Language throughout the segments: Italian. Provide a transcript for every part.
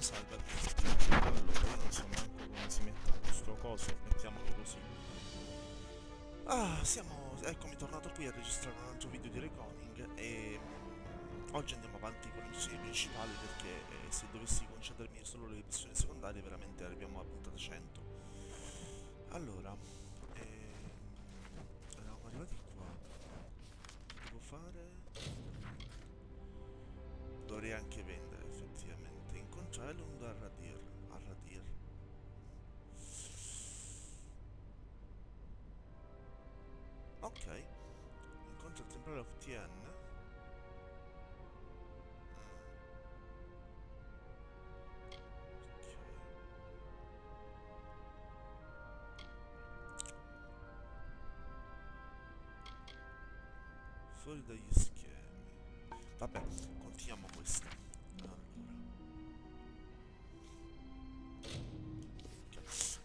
salve. Allora, io non so manco come si metta questo coso, mettiamolo così. Eccomi tornato qui a registrare un altro video di Reconing e oggi andiamo avanti con le missioni principali perché se dovessi concedermi solo le missioni secondarie veramente arriviamo alla puntata 100. Allora, eravamo arrivati qua. Che devo fare? Dovrei anche vendere effettivamente. Incontrare l'Unda a Radir. Ok. Incontra il templare of Tien. Ok. Fuori dagli schemi. Vabbè, continuiamo questa. Allora.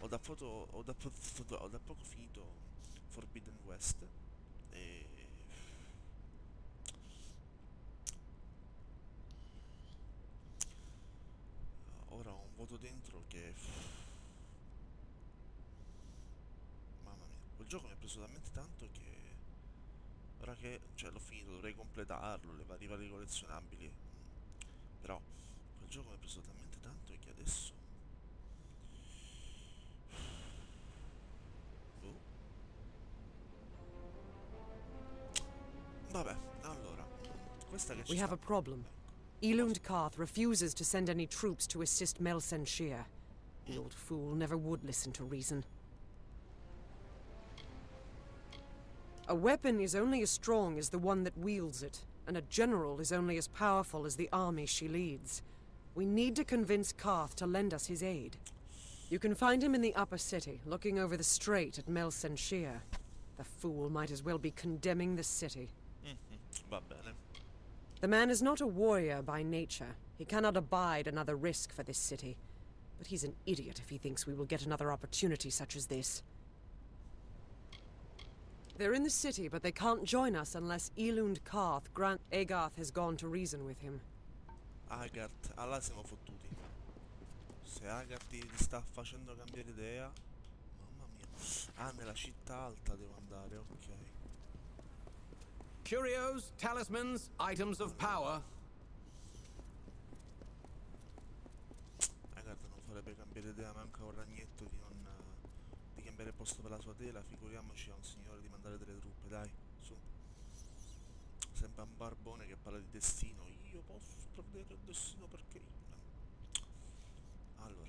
Ho da poco finito Forbidden West e ora ho un vuoto dentro che mamma mia, quel gioco mi ha preso talmente tanto che ora che l'ho finito dovrei completarlo, le varie collezionabili, però quel gioco mi ha preso talmente tanto che adesso vabbè, allora, questa che ci We sta. have a problem. Elund Karth refuses to send any troops to assist Mel Senshir. The old fool never would listen to reason. A weapon is only as strong as the one that wields it, and a general is only as powerful as the army she leads. We need to convince Karth to lend us his aid. You can find him in the upper city, looking over the strait at Mel Senshir. The fool might as well be condemning the city. Va bene. The man is not a warrior by nature. He cannot abide another risk for this city. But he's an idiot if he thinks we will get another opportunity such as this. They're in the city, but they can't join us unless Elund Karth grant... Agarth has gone to reason with him. Agarth, allora siamo fottuti. Se Agarth ti sta facendo cambiare idea... Mamma mia. Ah, nella città alta devo andare, ok. Curios, talismans, items of power. Agarth non farebbe cambiare idea manca un ragnetto di cambiare posto per la sua tela, figuriamoci a un signore di mandare delle truppe, dai, su. Sembra un barbone che parla di destino. Io posso provvedere il destino perché io... Allora.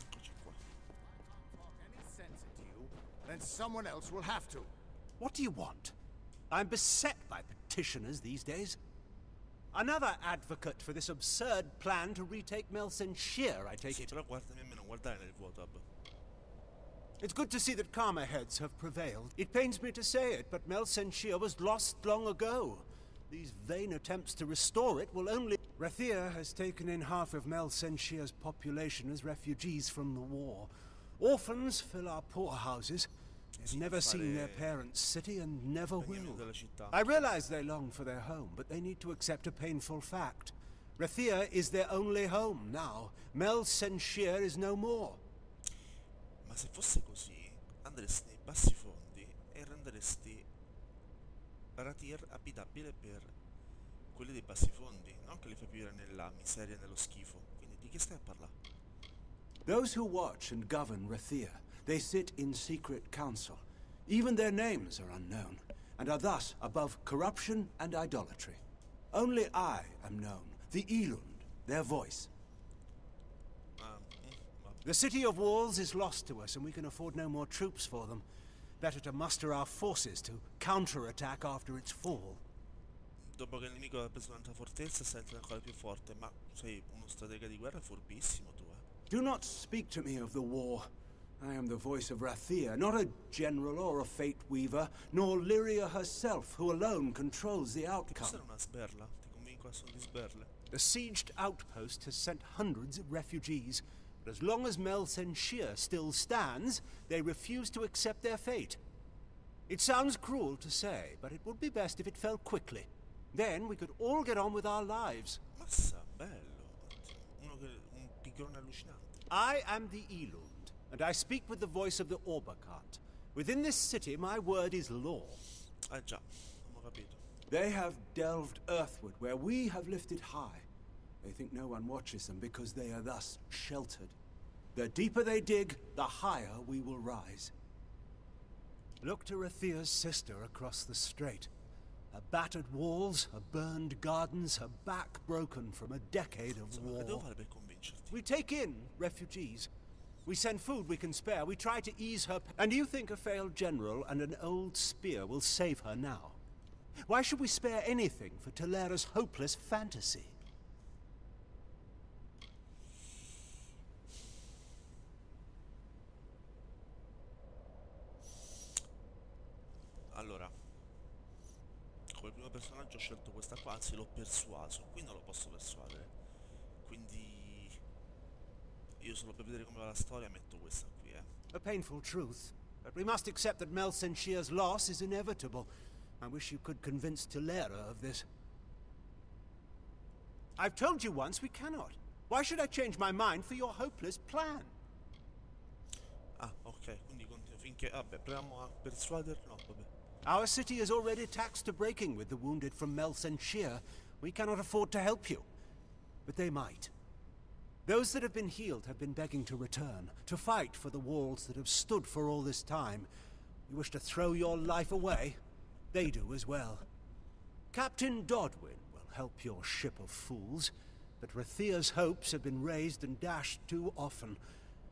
Eccoci qua. Any sense into you, then someone else will have to. What do you want? I'm beset by petitioners these days. Another advocate for this absurd plan to retake Mel Senshir, I take Sì, it. però guardami a me, non guardare nel vuoto, It's good to see that calmer heads have prevailed. It pains me to say it, but Mel Senshir was lost long ago. These vain attempts to restore it will only... Rathir has taken in half of Mel Senshir's population as refugees from the war. Orphans fill our poorhouses. They've never seen their parents' city and never will. I realize they long for their home, but they need to accept a painful fact. Rathir is their only home now. Mel Senshir is no more. Ma se fosse così, andresti nei bassi fondi e renderesti Rathir abitabile per quelli dei bassi fondi, non che li fai vivere nella miseria e nello schifo. Quindi di che stai a parlare? Those who watch and govern Rathir, they sit in secret council. Even their names are unknown, and are thus above corruption and idolatry. Only I am known, the Elund, their voice. The city of walls is lost to us, and we can afford no more troops for them. Better to muster our forces to counterattack after its fall. Dopo che il nemico ha preso un'altra fortezza, senti ancora più forte, ma sei uno stratega di guerra furbissimo tu, Do not speak to me of the war. I am the voice of Rathir, not a general or a fate weaver, nor Lyria herself, who alone controls the outcome. Cos'era una sberla? Ti convinco a son di sberle. The sieged outpost has sent hundreds of refugees. But as long as Mel Senshir still stands, they refuse to accept their fate. It sounds cruel to say, but it would be best if it fell quickly. Then we could all get on with our lives. Massa, bello. Un picchione allucinante. I am the Elund, and I speak with the voice of the Orbakant. Within this city, my word is law. Ah già, non ho capito. They have delved earthward where we have lifted high. They think no one watches them because they are thus sheltered. The deeper they dig, the higher we will rise. Look to Rathir's sister across the strait. Her battered walls, her burned gardens, her back broken from a decade of Insomma, che devo war. fare per convincerti? We take in refugees. We send food we can spare. We try to ease her... And you think a failed general and an old spear will save her now? Why should we spare anything for Talera's hopeless fantasy? Allora, come primo personaggio ho scelto questa qua, anzi l'ho persuaso, qui non lo posso persuadere. Quindi io solo per vedere come va la storia metto questa qui, A painful truth. But we must accept that Mel Senshir's loss is inevitable. I wish you could convince Talera of this. I've told you once we cannot. Why should I change my mind for your hopeless plan? Ah, ok, quindi continuo finché... Vabbè, proviamo a persuaderlo. No, vabbè. Our city is already taxed to breaking with the wounded from Mel Senshir. We cannot afford to help you. But they might. Those that have been healed have been begging to return, to fight for the walls that have stood for all this time. You wish to throw your life away? They do as well. Captain Dodwin will help your ship of fools, but Rathir's hopes have been raised and dashed too often.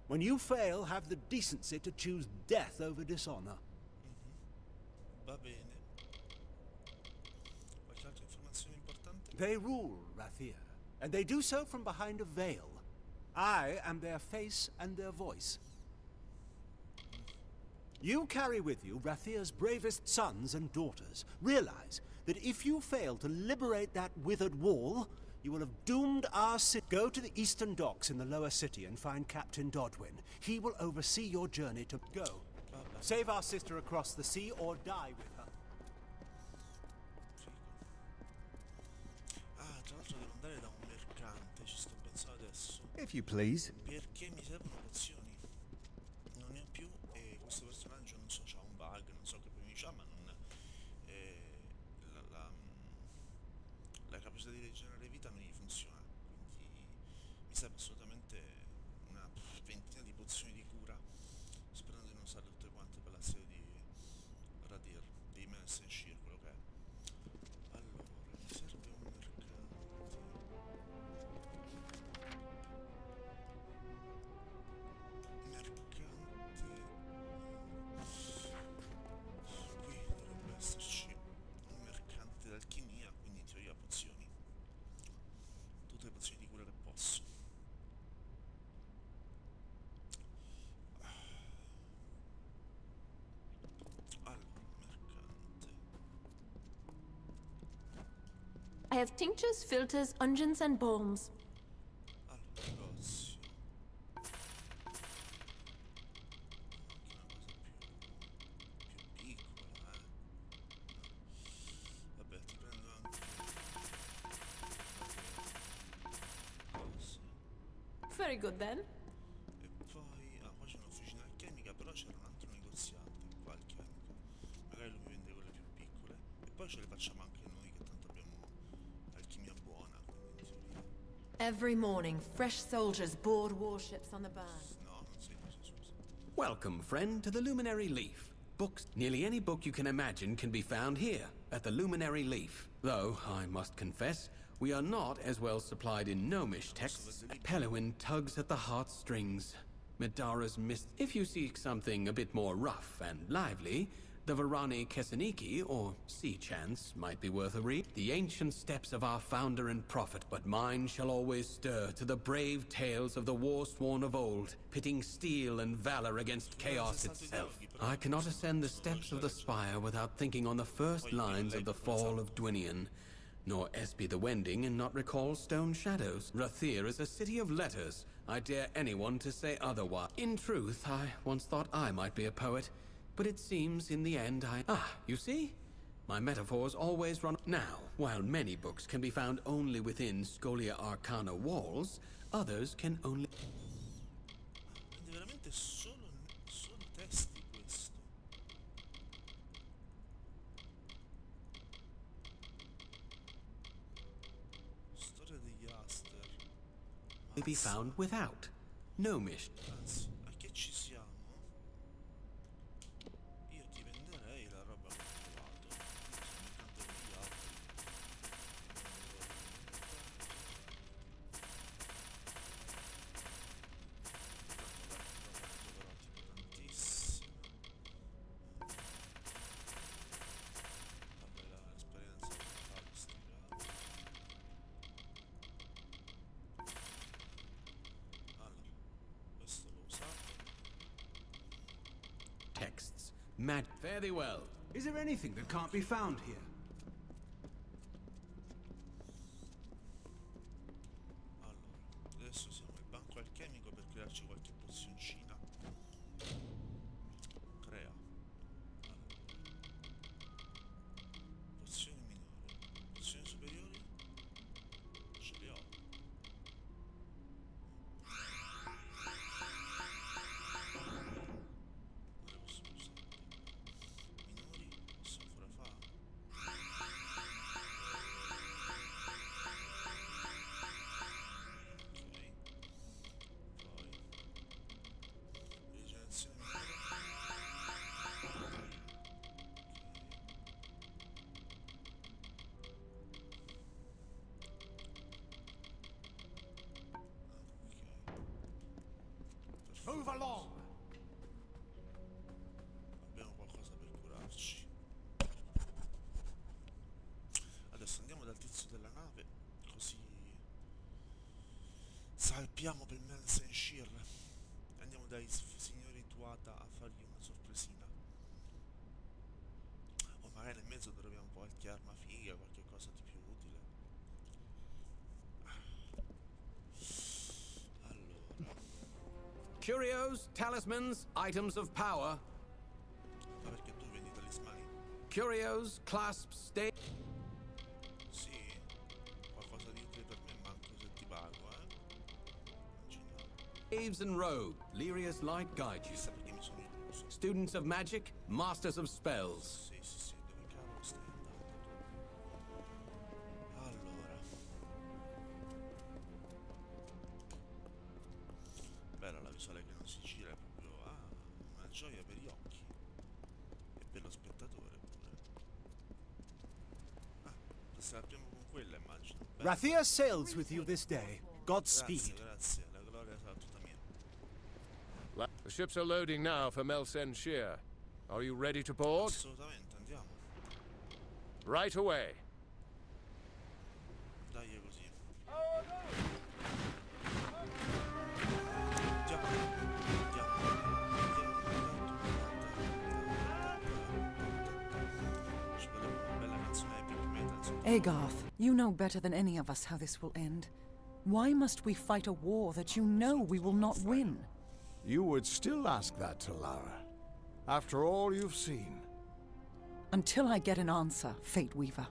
When you fail, have the decency to choose death over dishonor. Va bene. Qualche altra informazione importante? They rule Rathir, and they do so from behind a veil. I am their face and their voice. You carry with you Rathir's bravest sons and daughters. Realize that if you fail to liberate that withered wall, you will have doomed our city. Go to the eastern docks in the lower city and find Captain Dodwin. He will oversee your journey to go. Save our sister across the sea or die with her. Ah, tra l'altro devo andare da un mercante, ci sto pensando adesso. If you please. Perché mi servono pozioni. Non ne ho più e questo personaggio non so, c'ha un bug, non so che problemi c'ha, ma non... la capacità di rigenerare vita non gli funziona, quindi mi serve assolutamente una ventina di pozioni di cura, sperando di non usarle tutte quante per la serie di Radir, di Mel Senshir, quello che è. Allora, mi serve un mercante. Qui dovrebbe esserci un mercante d'alchimia, quindi in teoria pozioni. Tutte le pozioni di cura che posso. Allora, mercante. I have tinctures, filters, unguents, and balms. Allora, negozio. Anche una cosa più piccola, Vabbè, ti prendo anche cose. Very good then. E poi... Ah, qua c'è un'officina alchemica, però c'era un altro negoziante qua alchemico. Magari lui mi vende quelle più piccole. E poi ce le facciamo anche noi, che tanto abbiamo alchimia buona, quindi in teoria... Every morning, fresh soldiers board warships on the burn. No, non sei così, scusa. Welcome, friend, to the Luminary Leaf. Books, nearly any book you can imagine can be found here, at the Luminary Leaf. Though, I must confess, we are not as well supplied in gnomish texts. Pelowin tugs at the heartstrings. Midara's mist. If you seek something a bit more rough and lively, the Varani Kesseniki, or Sea Chance, might be worth a read. The ancient steps of our founder and prophet, but mine shall always stir to the brave tales of the war-sworn of old, pitting steel and valor against chaos itself. I cannot ascend the steps of the spire without thinking on the first lines of the fall of Dwinian, nor espy the wending and not recall stone shadows. Rathir is a city of letters, I dare anyone to say otherwise. In truth, I once thought I might be a poet, but it seems in the end you see? My metaphors always run... Now, while many books can be found only within Scholia Arcana walls, others can only... Quindi veramente solo testi questo. Storia degli Aster. may be found without. Gnomish. Anzi, a che ci siamo? Io ti venderei la roba che ho trovato. Intanto con gli altri. Tantissimo. Vabbè, l'esperienza che fa questi casi. Allora, questo l'ho usato. Texts. Fare thee well. Is there anything that can't be found here? Allora, adesso siamo al banco alchemico per crearci qualche pozioncina. Crea. Allora. Pozioni minori. Pozioni superiori? Ce le ho. Quale posso usare? Minori? Posso ancora fare? Ok. Poi rigenerazione minore. Ok. Move along! Abbiamo qualcosa per curarci. Adesso andiamo dal tizio della nave, così salpiamo per Melsenshir. Andiamo dai signori Thuatha a fargli una sorpresina. O magari nel mezzo troviamo qualche arma figa, qualche cosa di più utile. Allora, Curios, talismans, items of power. ma perché tu vendi talismani? Curios, clasps, stay. Sì, qualcosa di utile per me manco se ti pago, Immaginavo. Caves and rogue. Lyria's light guide you. Chissà perché mi sono illuso. Students of magic, masters of spells. Sì, sì, sì, dove cavolo stai andando tu? Allora. Bella la visuale che non si gira, è proprio una gioia per gli occhi. E per lo spettatore pure. Se la apriamo con quella immagino. Beh, Rathir sails with you this day. Godspeed. grazie, la gloria sarà tutta mia. The ships are loading now for Melsenshir. Are you ready to board? Assolutamente, andiamo. Right away. Dai, è così. Andiamo, ci vorrebbe una bella canzone epic metal, insomma. Agarth, you know better than any of us how this will end. Why must we fight a war that you know we will not win? You would still ask that to Lara, after all you've seen. Until I get an answer, Fate Weaver.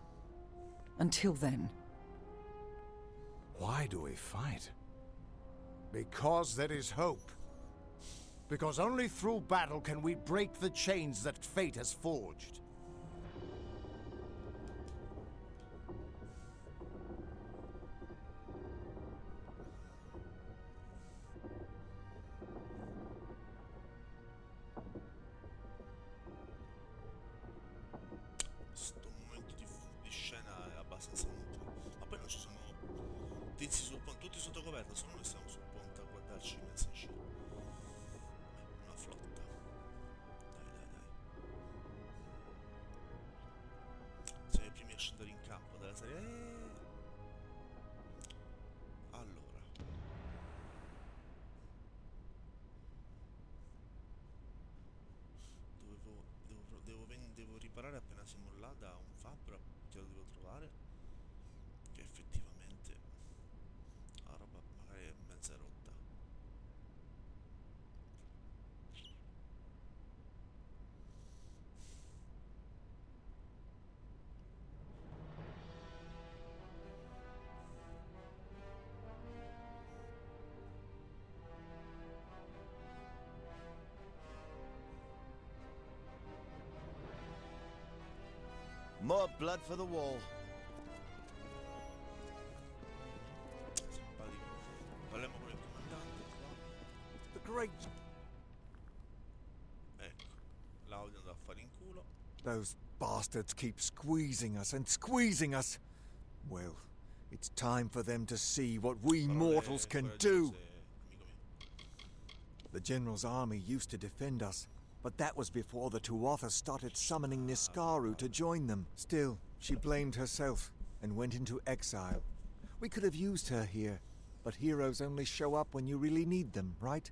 Until then. Why do we fight? Because there is hope. Because only through battle can we break the chains that fate has forged. Questo momento di scena è abbastanza inutile. Ma poi non ci sono tizi sul ponte, tutti sotto coperta, solo noi siamo sul ponte a guardarci mezzo in giro. Una flotta. Dai. Siamo i primi a scendere in campo della serie. Allora. Devo riparare appena siamo là da un fabbro che lo devo trovare, che effettivamente la roba magari è mezza rotta. More blood for the wall. Parliamo con il comandante qua. The great... Ecco, l'audio andrà a fare in culo. Those bastards keep squeezing us and squeezing us. Well, it's time for them to see what we mortals can do. The General's army used to defend us, but that was before the Thuatha started summoning Niskaru to join them. Still, she blamed herself and went into exile. We could have used her here, but heroes only show up when you really need them, right?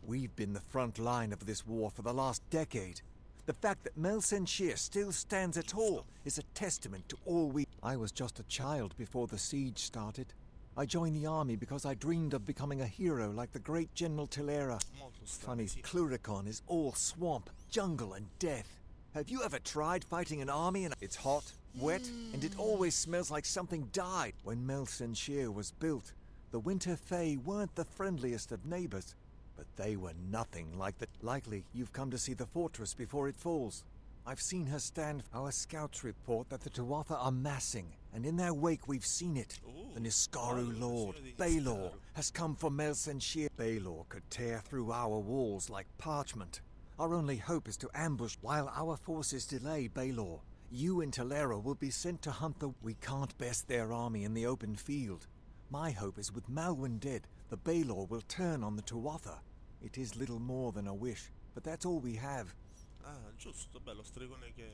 We've been the front line of this war for the last decade. The fact that Mel Senshir still stands at all is a testament to all we... I was just a child before the siege started. I joined the army because I dreamed of becoming a hero like the great General Tilera. Funny, Cluricon is all swamp, jungle and death. Have you ever tried fighting an army and it's hot, wet, and it always smells like something died? When Mel Senshir was built, the Winter Fae weren't the friendliest of neighbors, but they were nothing like the... Likely you've come to see the fortress before it falls. I've seen her stand. Our scouts report that the Thuatha are massing, and in their wake we've seen it. The Niskaru Lord, Baelor, has come for Mel Senshir. Baelor could tear through our walls like parchment. Our only hope is to ambush. While our forces delay Baelor, you and Tilera will be sent to hunt the... We can't best their army in the open field. My hope is with Malwyn dead, the Baelor will turn on the Thuatha. It is little more than a wish, but that's all we have. Ah, giusto, bello, stregone che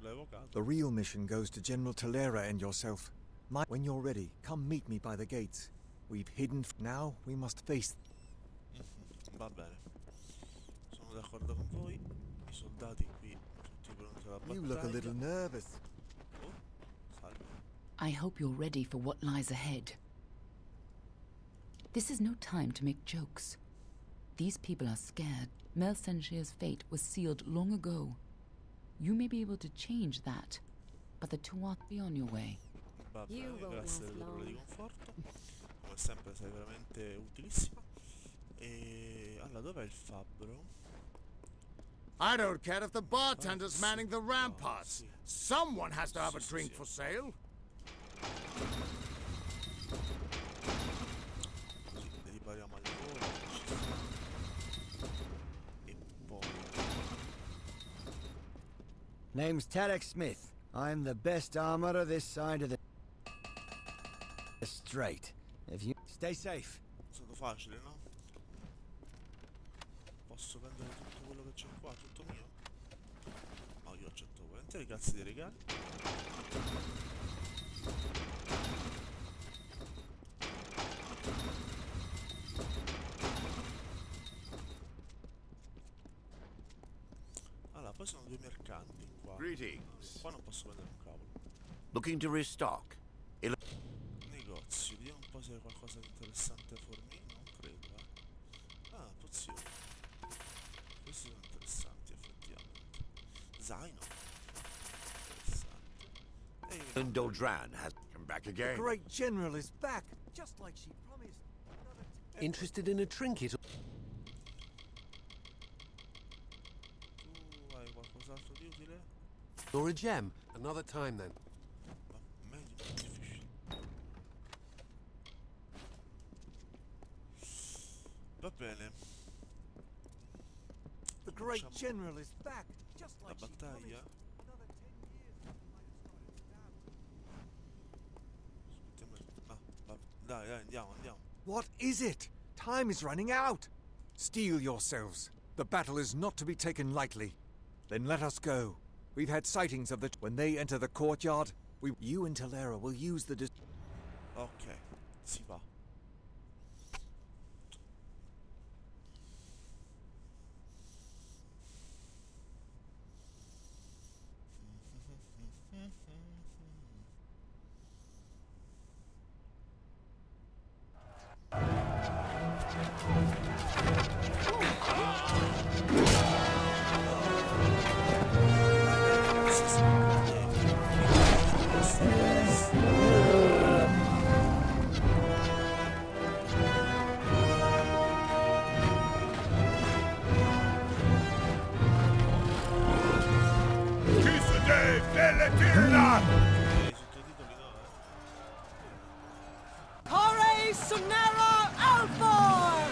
l'ho evocato. The real mission goes to General Tilera and yourself. When you're ready, come meet me by the gates. We've hidden... Now we must face... Va bene. Sono d'accordo con voi. I soldati qui, tutti pronti alla battaglia. You look a little nervous. Oh, salve. I hope you're ready for what lies ahead. This is no time to make jokes. These people are scared. Mel Senshir's fate was sealed long ago. You may be able to change that, but the Thuatha be on your way. Va bene, grazie delle parole di conforto. Come sempre sei veramente utilissima. E allora dov'è il fabbro? I don't care if the bartender's manning the ramparts. Someone has to have a drink for sale. Così ripariamo al volo. E poi... Name's Tarek Smith. I'm the best armorer this side of the strait. If you stay safe. È stato facile, no? Posso prendere tutto quello che c'è qua, tutto mio? No, io accetto volentieri, grazie dei regali. Allora, poi sono due mercanti qua. Greetings. Qua non posso prendere un cavolo. Looking to restock. Negozio, vediamo un po' se c'è qualcosa di interessante a fornire. Non credo, Ah, pozioni. Questi sono interessanti, effettivamente. Zaino. Interessante. Doldran has come back The again. great general is back, just like she promised. Interested in a trinket? Tu hai qualcos'altro di utile? Or a gem? Another time then. Ma meglio, difficile. Va bene. The great general is back, just La like she battaglia. promised. Another 10 years and we might have started now. Dai, andiamo. What is it? Time is running out. Steel yourselves. The battle is not to be taken lightly. Then let us go. We've had sightings of the... When they enter the courtyard, you and Tilera will use the... Ok, si va. Sonera Alfor!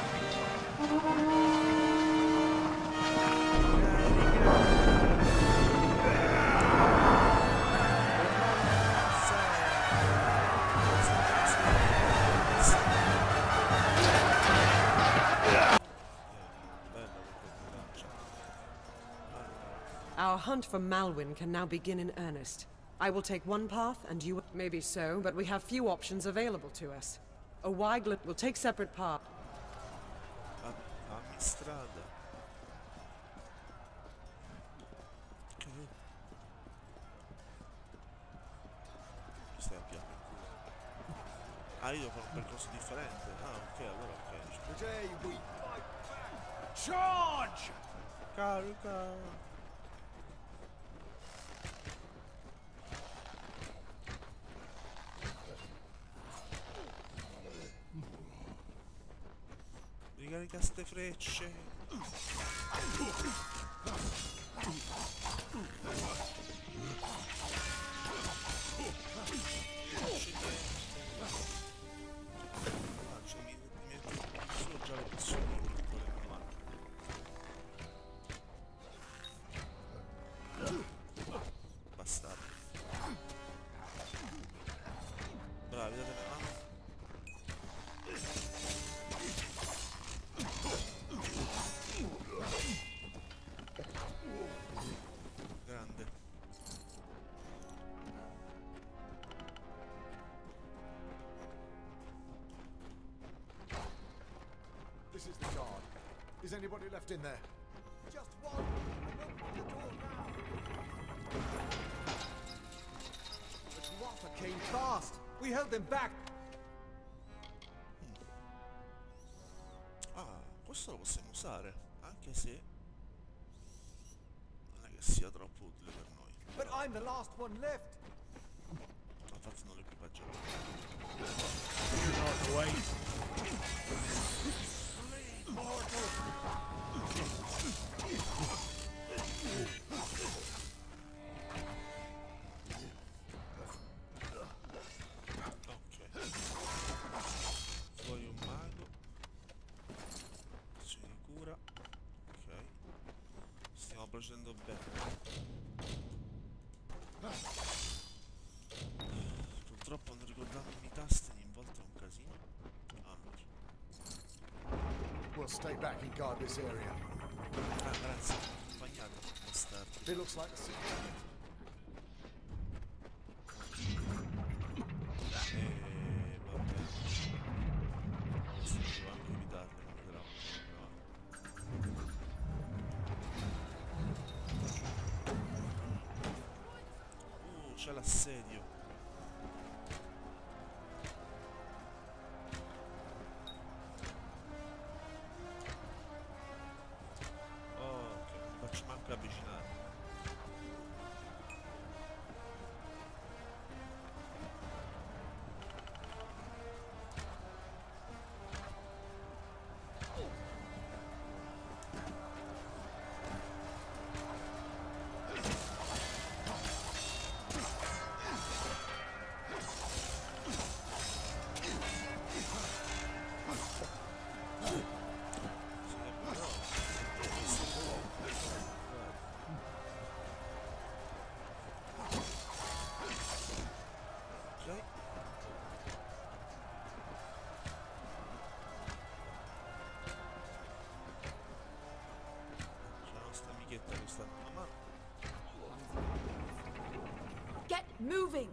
Our hunt for Malwyn can now begin in earnest. I will take one path, and you... Maybe so, but we have few options available to us. A Wyglet will take separate paths. Fammi strada. Che... Mi stai a piano in culo. Ah, io devo fare un percorso differente. Ah, ok, allora ok. Today we charge! Carica! Ricarica ste frecce. Mi metto solo già le persone piccole nella macchina. Bastardo. Bravi, date una mano. Grande. This is the guard. Is anybody left in there? Just one. Open the door now. The Thuatha came fast. We held them back. Ah, questo lo possiamo usare, anche se non è che sia troppo utile per noi. But I'm the last one left. Infatti non l'equipaggiamo. Poi un mago. Azione di cura. Ok. Stiamo procedendo bene. Purtroppo non ricordandomi i tasti ogni volta è un casino. Allora. We'll stay back and guard this area. Ah, grazie. Accompagnate, bastardi. It looks like the Vabbè. Questo devo anche evitarle, ma vedrò. C'è l'assedio. Ok, non faccio manco avvicinare. Get moving!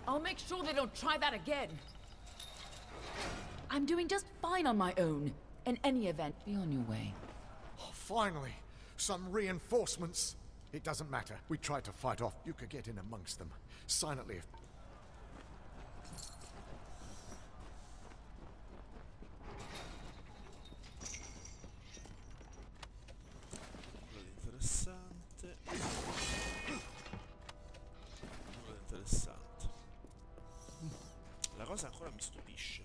I'll make sure they don't try that again. I'm doing just fine on my own. In any event, be on your way. Oh, finally, some reinforcements. It doesn't matter. We tried to fight off. You could get in amongst them. Silently. Interessante. Interessante. La cosa ancora mi stupisce.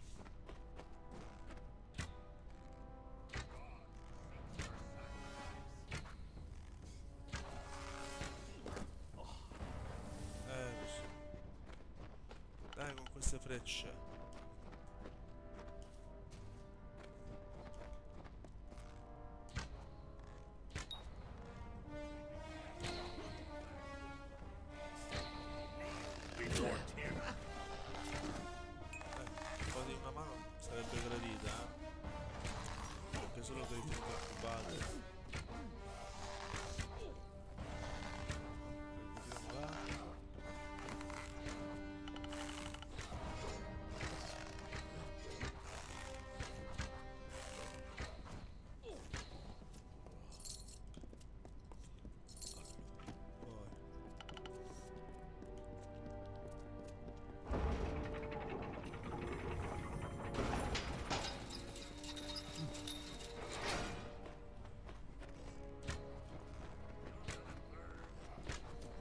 Lo so. Dai con queste frecce. solo che li tengo occupati.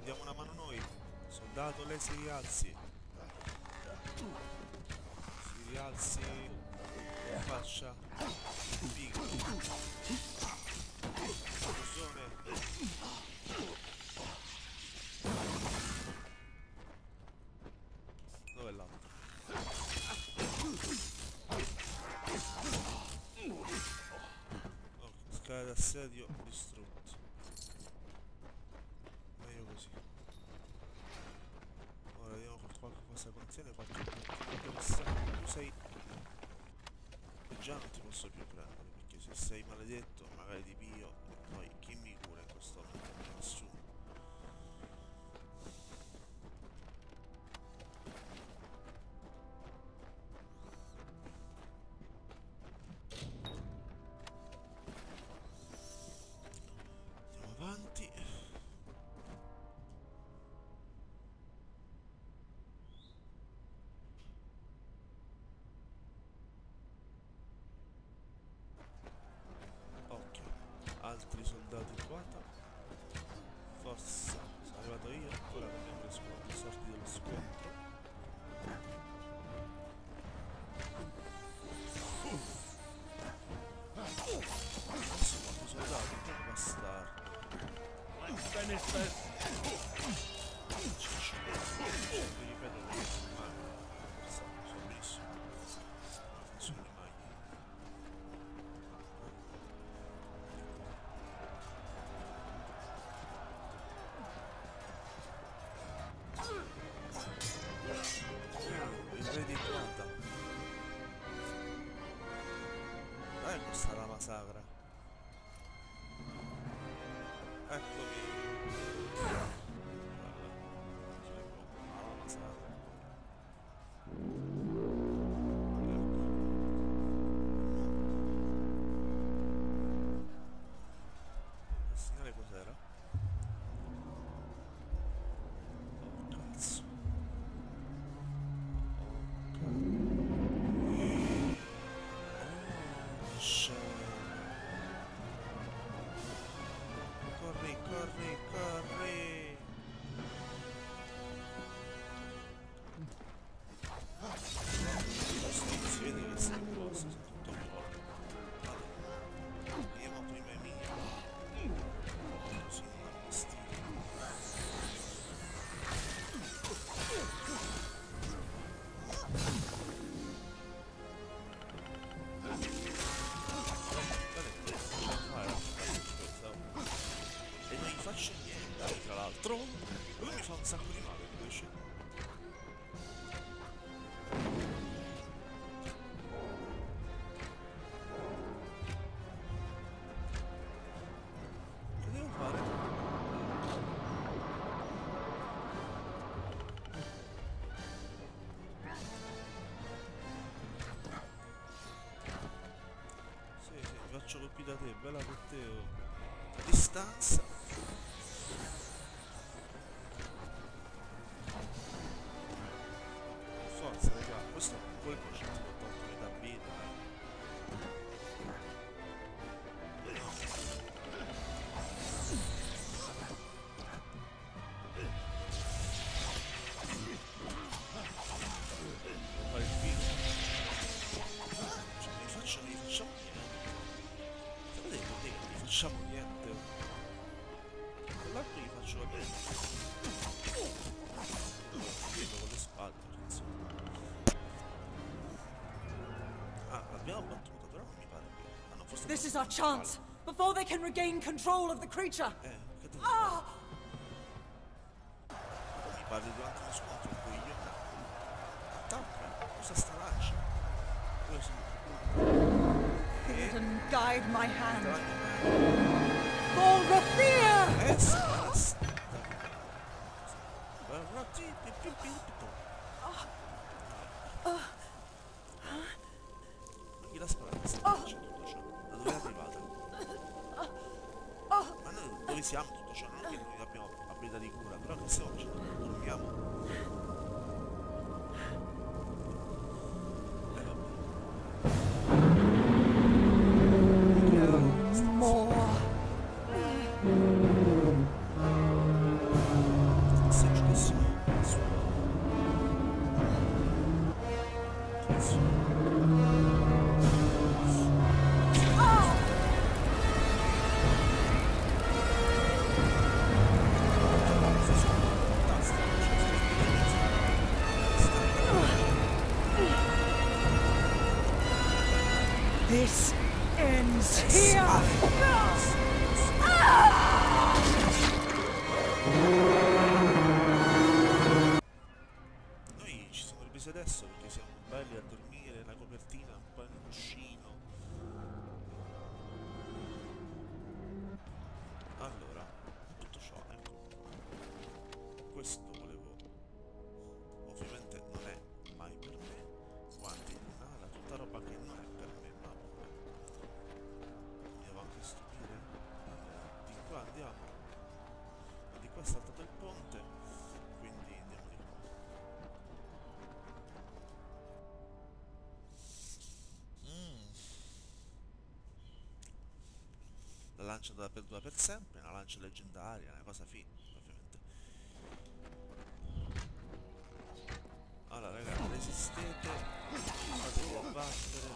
Diamo una mano noi. Soldato, lei si rialzi. Si rialzi. Faccia. Pico. Esplosione. Dov'è l'altro? Oh, scala d'assedio distrutto. Meglio così. Ora vediamo qualche cosa contiene qualche obiettivo interessante. Tu sei... Già non ti posso più prendere, perché se sei maledetto magari ti pio e poi chi mi cura in questo momento? Nessuno. Andiamo avanti. Ok, altri soldati Thuatha. Forza, sono arrivato io. Ora vediamo le sorti dello scontro. Adesso quanto soldati, che bastardo. Ti ripeto che sono male. Forza, sono benissimo. Funzioni mai. Il re di Thuatha. Ecco sta lama sacra. Eccomi. Guarda, la lama sacra. Il segnale cos'era? Oh cazzo. Corri, corri, corri! Si vede che sei un boss, sei tutto buono. Vale. Andiamo prima Emilia. Così non ha fastidio. E non gli faccio niente, tra l'altro. Lui mi fa un sacco di male invece. Che devo fare? Sì, mi faccio colpire da te, bella per te. Oh. A distanza. Forza, raga, questo è un colpo ci ha tolto metà vita. Devo fare il filo. Cioè, non gli facciamo niente. Sapete che non gli facciamo niente? Quell'altro gli faccio la pena. Con le spalle, insomma. Ah, l'abbiamo battuto, però non mi pare che... Ah, no, forse... This is our chance, before they can regain control of the creature. Che devo fare? Mi parli durante lo scontro, coglione. Attacca, cosa sta lancia? Dove sono? Theoden, guide my hand. For Rathir! Chi l'ha sparato questa faccia tutto ciò? Da dove è arrivata? Ma noi dove siamo tutto ciò? Non è che noi abbiamo abilità di cura, però che stiamo facendo? Dormiamo. This ends here! Noi ci siamo ripresi adesso perché siamo belli a dormire, la copertina un po' nel cuscino. Allora, tutto ciò, ecco. Questo volevo. Ovviamente non è mai per me. Guardi, nada, tutta roba che non è per me, ma mi devo anche stupire. Di qua andiamo. Di qua è saltato il ponte, quindi andiamo di qua. La lancia da perduta per sempre, una lancia leggendaria, una cosa ovviamente. Allora ragazzi, resistete, fatevi abbattere,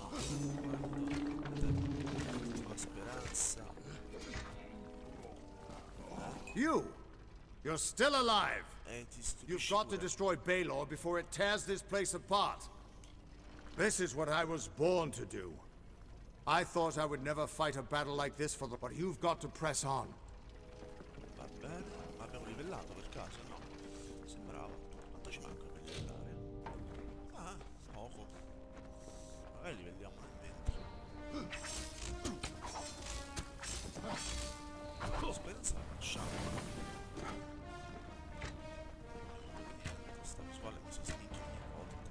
l'ultima speranza. You're still alive! You've got to destroy Baelor before it tears this place apart. This is what I was born to do. I thought I would never fight a battle like this but you've got to press on. Va bene, ma abbiamo livellato per caso, no? Sembrava. Quanto ci manca per livellare? Ah, poco. Magari livelliamo nel mentre. Speranza la facciamo. Questa visuale mi si sminchia ogni volta.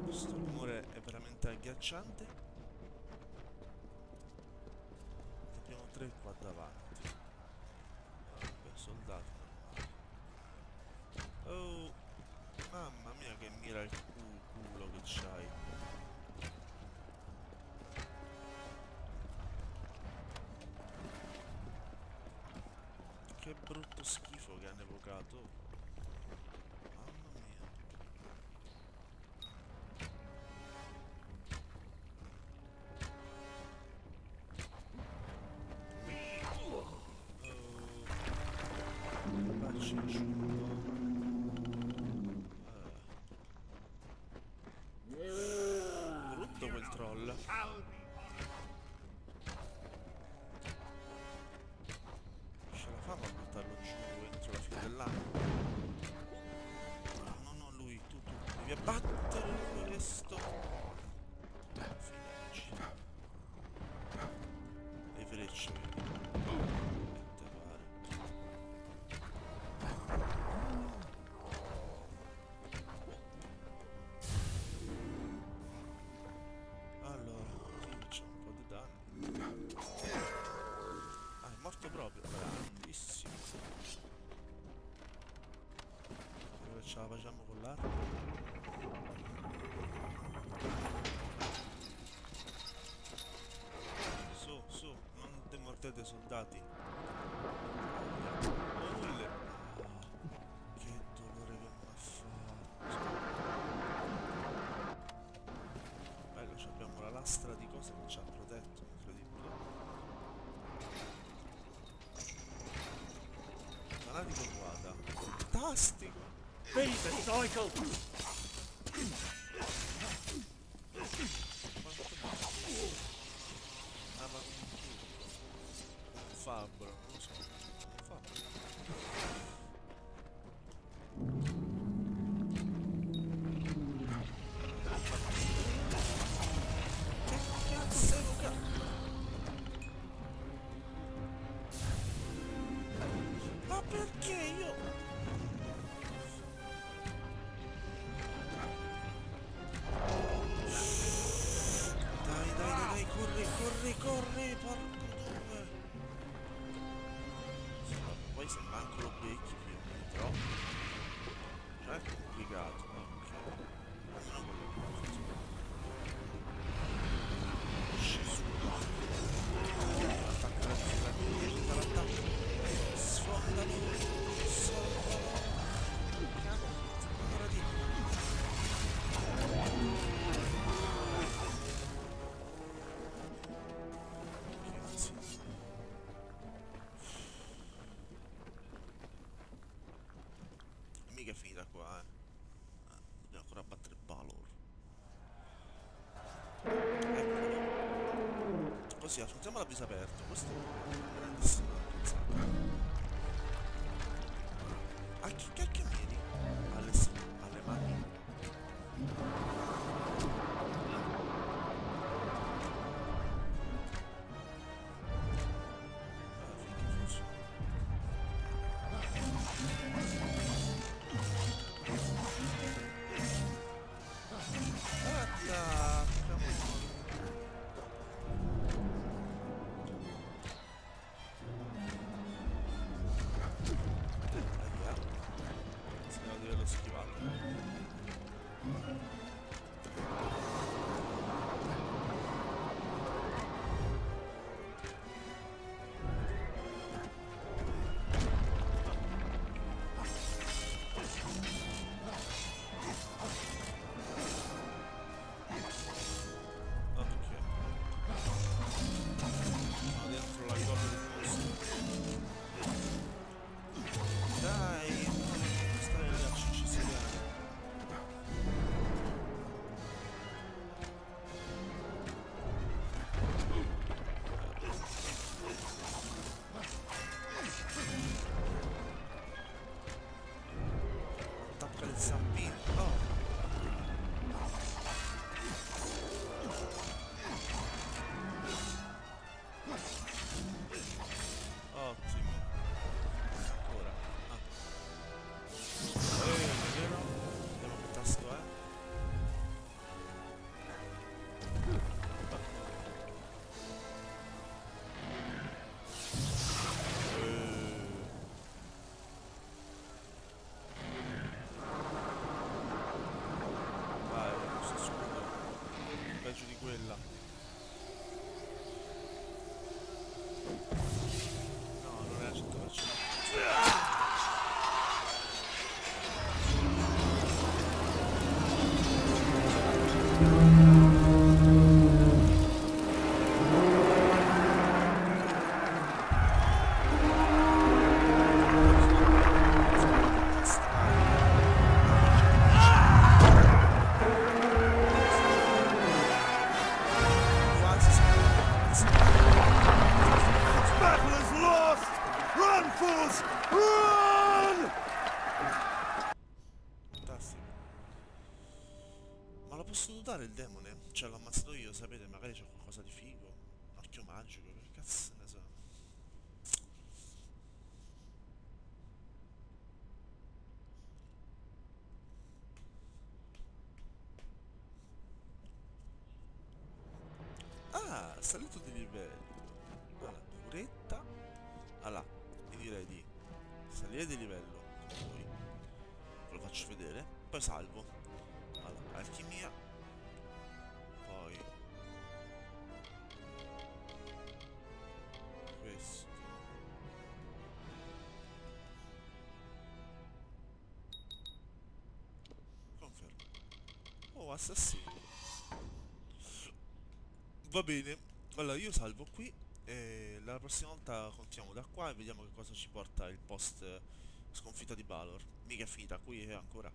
Questo rumore è veramente agghiacciante. Abbiamo 3 qua davanti. Vabbè, soldati normali. Oh, mamma mia che mira il culo che c'hai. Che brutto schifo che hanno evocato. Brutto quel troll. Ce la fa a buttarlo giù entro la fine dell'anno? No, lui, tu, devi abbattere questo. Finisci. Le frecce, vedi? Grandissimo. Ora ce la facciamo con l'arco. Su, non demordete soldati. Olle. Che dolore che mi ha fatto. Bello, abbiamo la lastra di cose che ci ha protetto, incredibile. Fanatico Thuatha. Fantastico! Beat the cycle! Corri, corri, porco due! Sì, vabbè, poi se manco lo becchi, figlio, però... Cioè è complicato, ok. Almeno quello. Gesù. Attacca la fila, l'attacco. Sfondalo, sfondalo. Cazzo, ancora di... Mica finita qua, dobbiamo ancora battere Balor. Eccolo. Così affrontiamo la visa aperta. Questo è una grandissima cazzata. A chi cacchio vieni? Alle mani? Finché funziona. Zampino. Oh. Ottimo. Ancora. Ah. Vero? Vediamo che tasto è. Peggio di quella. No, non è al 100%. Posso notare il demone? Cioè l'ho ammazzato io, sapete, magari c'è qualcosa di figo. Un occhio magico, che cazzo ne so. Ah, salito di livello. Allora, duretta. Allora, io direi di salire di livello con voi. Ve lo faccio vedere. Poi salvo. Allora, alchimia. Poi questo. Confermo. Oh, assassino. Va bene. Allora, io salvo qui e la prossima volta continuiamo da qua e vediamo che cosa ci porta il post sconfitta di Balor. Mica finita qui ancora.